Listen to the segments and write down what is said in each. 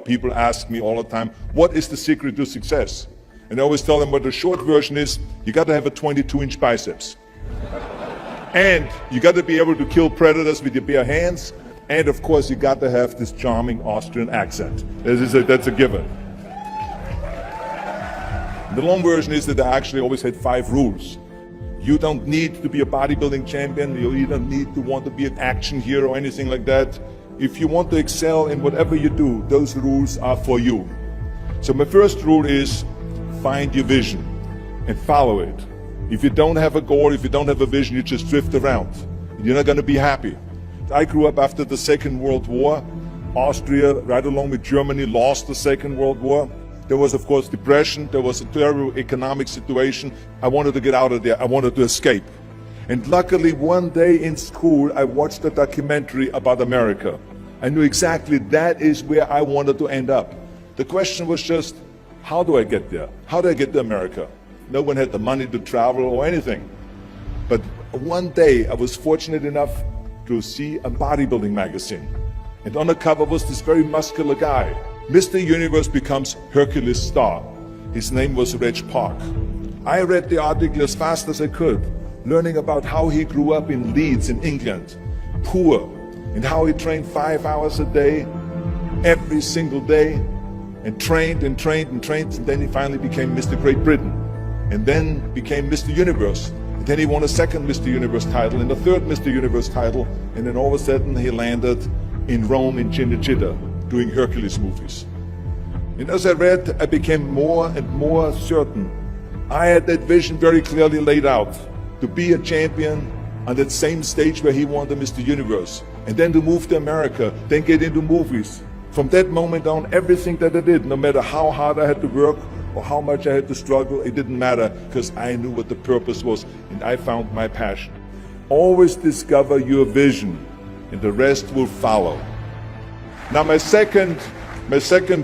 People ask me all the time, what is the secret to success? And I always tell them what the short version is, you got to have a 22-inch biceps. And you got to be able to kill predators with your bare hands. And of course, you got to have this charming Austrian accent. That's a given. The long version is that I actually always had 5 rules. You don't need to be a bodybuilding champion. You don't need to want to be an action hero or anything like that. If you want to excel in whatever you do, those rules are for you. So my first rule is find your vision and follow it. If you don't have a goal, if you don't have a vision, you just drift around. You're not going to be happy. I grew up after the Second World War. Austria, right along with Germany, lost the Second World War. There was, of course, depression. There was a terrible economic situation. I wanted to get out of there. I wanted to escape. And luckily, one day in school, I watched a documentary about America. I knew exactly that is where I wanted to end up. The question was just, how do I get there? How do I get to America? No one had the money to travel or anything. But one day, I was fortunate enough to see a bodybuilding magazine. And on the cover was this very muscular guy. Mr. Universe becomes Hercules star. His name was Reg Park. I read the article as fast as I could, learning about how he grew up in Leeds in England, poor, and how he trained 5 hours a day, every single day, and trained and trained and trained, and then he finally became Mr. Great Britain, and then became Mr. Universe. And then he won a second Mr. Universe title and a third Mr. Universe title, and then all of a sudden he landed in Rome in Cinecittà, doing Hercules movies. And as I read, I became more and more certain. I had that vision very clearly laid out, to be a champion on that same stage where he won the Mr. Universe, and then to move to America, then get into movies. From that moment on, everything that I did, no matter how hard I had to work or how much I had to struggle, it didn't matter, because I knew what the purpose was, and I found my passion. Always discover your vision, and the rest will follow. Now my second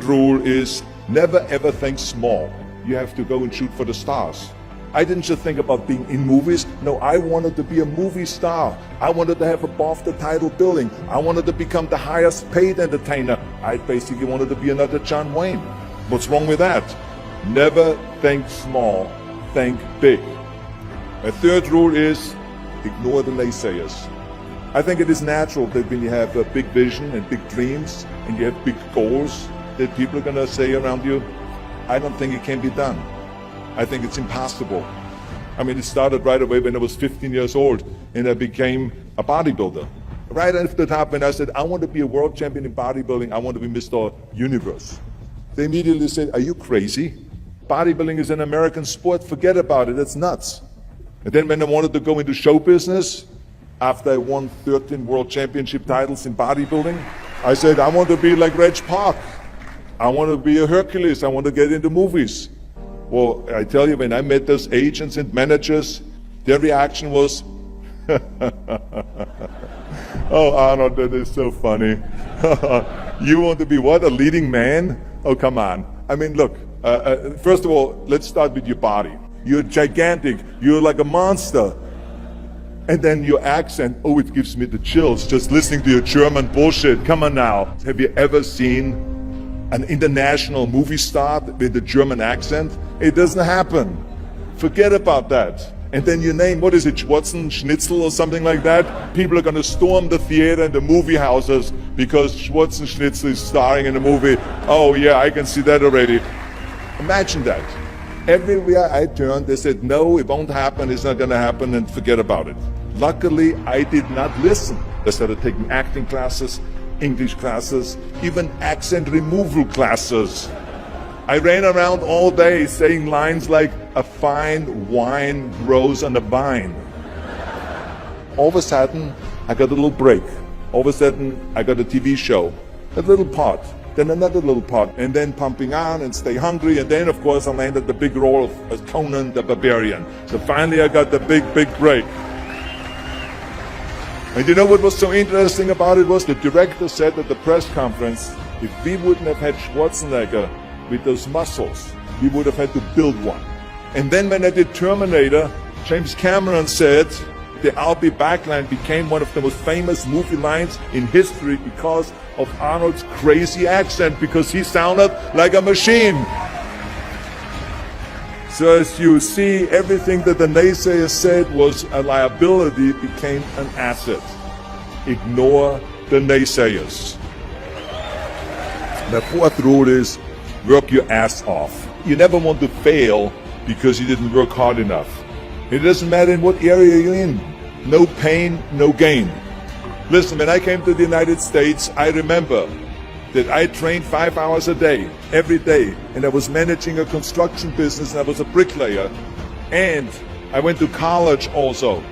rule is never ever think small. You have to go and shoot for the stars. I didn't just think about being in movies. No, I wanted to be a movie star. I wanted to have above the title billing. I wanted to become the highest paid entertainer. I basically wanted to be another John Wayne. What's wrong with that? Never think small, think big. My third rule is ignore the naysayers. I think it is natural that when you have a big vision and big dreams and you have big goals, that people are going to say around you, I don't think it can be done. I think it's impossible. I mean, it started right away when I was 15 years old and I became a bodybuilder. Right after the top, when I said, I want to be a world champion in bodybuilding, I want to be Mr. Universe. They immediately said, are you crazy? Bodybuilding is an American sport, forget about it, that's nuts. And then when I wanted to go into show business, after I won 13 world championship titles in bodybuilding, I said, I want to be like Reg Park. I want to be a Hercules. I want to get into movies. Well, I tell you, when I met those agents and managers, their reaction was, oh, Arnold, that is so funny. You want to be what, a leading man? Oh, come on. I mean, look, first of all, let's start with your body. You're gigantic. You're like a monster. And then your accent, oh, it gives me the chills just listening to your German bullshit. Come on now. Have you ever seen an international movie star with a German accent? It doesn't happen. Forget about that. And then your name, what is it, Schwarzenschnitzel or something like that? People are going to storm the theater and the movie houses because Schwarzenschnitzel is starring in a movie. Oh yeah, I can see that already. Imagine that. Everywhere I turned, they said, no, it won't happen, it's not going to happen, and forget about it. Luckily, I did not listen. I started taking acting classes, English classes, even accent removal classes. I ran around all day saying lines like, a fine wine grows on a vine. All of a sudden, I got a little break. All of a sudden, I got a TV show, a little part. Then another little part, and then Pumping On and Stay Hungry, and then of course I landed the big role of Conan the Barbarian. So finally I got the big break. And you know what was so interesting about it was the director said at the press conference, if we wouldn't have had Schwarzenegger with those muscles, we would have had to build one. And then when I did Terminator, James Cameron said, the "I'll be back" line became one of the most famous movie lines in history because of Arnold's crazy accent, because he sounded like a machine. So as you see, everything that the naysayers said was a liability became an asset. Ignore the naysayers. The fourth rule is work your ass off. You never want to fail because you didn't work hard enough. It doesn't matter in what area you're in. No pain, no gain. Listen, when I came to the United States, I remember that I trained 5 hours a day, every day, and I was managing a construction business, and I was a bricklayer, and I went to college also,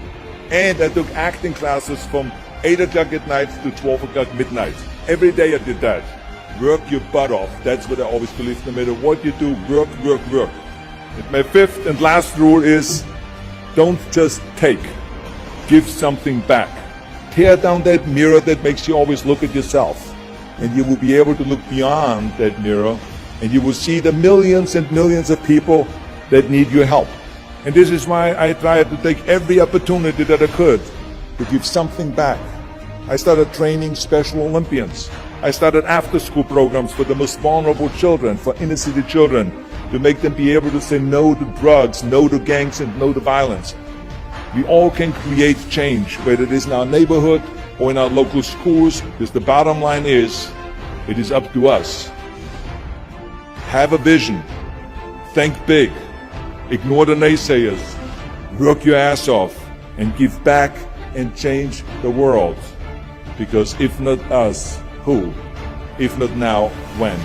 and I took acting classes from 8 o'clock at night to 12 o'clock midnight. Every day I did that. Work your butt off. That's what I always believe. No matter what you do, work, work, work. And my fifth and last rule is, don't just take. Give something back. Tear down that mirror that makes you always look at yourself. And you will be able to look beyond that mirror, and you will see the millions and millions of people that need your help. And this is why I tried to take every opportunity that I could to give something back. I started training Special Olympians. I started after-school programs for the most vulnerable children, for inner-city children, to make them be able to say no to drugs, no to gangs, and no to violence. We all can create change, whether it is in our neighborhood or in our local schools, because the bottom line is, it is up to us. Have a vision. Think big. Ignore the naysayers. Work your ass off and give back and change the world. Because if not us, who? If not now, when?